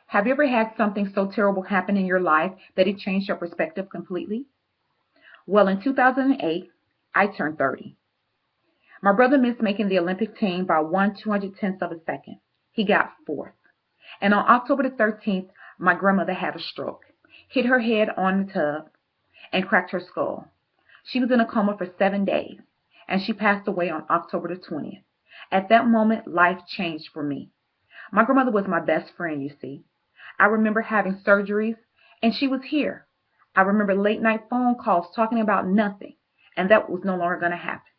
Have you ever had something so terrible happen in your life that it changed your perspective completely? Well, in 2008, I turned 30. My brother missed making the Olympic team by 1/210th of a second. He got fourth. And on October the 13th, my grandmother had a stroke, hit her head on the tub, and cracked her skull. She was in a coma for 7 days, and she passed away on October the 20th. At that moment, life changed for me. My grandmother was my best friend, you see. I remember having surgeries, and she was here. I remember late night phone calls talking about nothing, and that was no longer going to happen.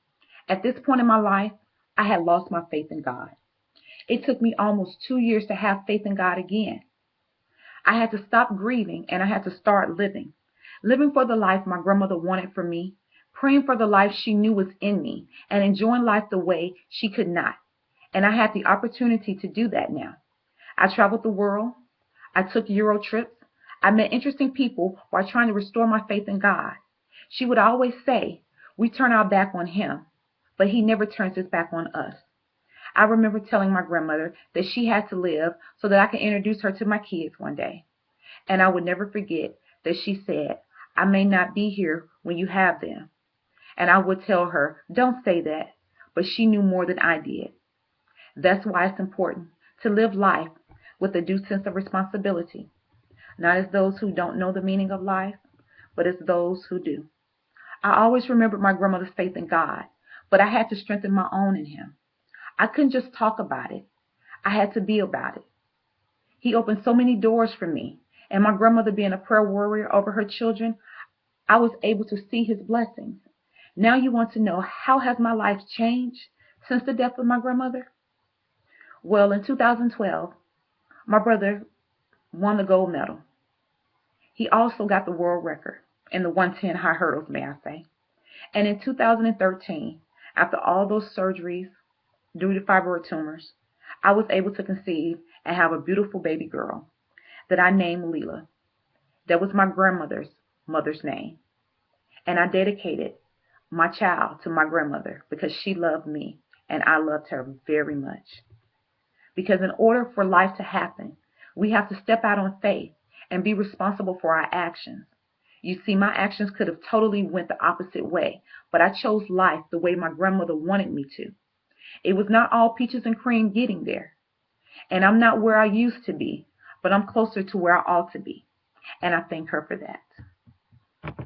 At this point in my life, I had lost my faith in God. It took me almost 2 years to have faith in God again. I had to stop grieving and I had to start living. Living for the life my grandmother wanted for me, praying for the life she knew was in me, and enjoying life the way she could not. And I had the opportunity to do that now. I traveled the world. I took Euro trips. I met interesting people while trying to restore my faith in God. She would always say, we turn our back on him, but he never turns his back on us. I remember telling my grandmother that she had to live so that I could introduce her to my kids one day. And I would never forget that she said, I may not be here when you have them. And I would tell her, don't say that. But she knew more than I did. That's why it's important to live life with a due sense of responsibility, not as those who don't know the meaning of life, but as those who do. I always remembered my grandmother's faith in God, but I had to strengthen my own in him. I couldn't just talk about it. I had to be about it. He opened so many doors for me, and my grandmother being a prayer warrior over her children, I was able to see his blessings. Now you want to know, how has my life changed since the death of my grandmother? Well, in 2012, my brother won the gold medal. He also got the world record in the 110 high hurdles, may I say. And in 2013, after all those surgeries due to fibroid tumors, I was able to conceive and have a beautiful baby girl that I named Leela. That was my grandmother's mother's name. And I dedicated my child to my grandmother because she loved me and I loved her very much. Because in order for life to happen, we have to step out on faith and be responsible for our actions. You see, my actions could have totally went the opposite way, but I chose life the way my grandmother wanted me to. It was not all peaches and cream getting there. And I'm not where I used to be, but I'm closer to where I ought to be. And I thank her for that.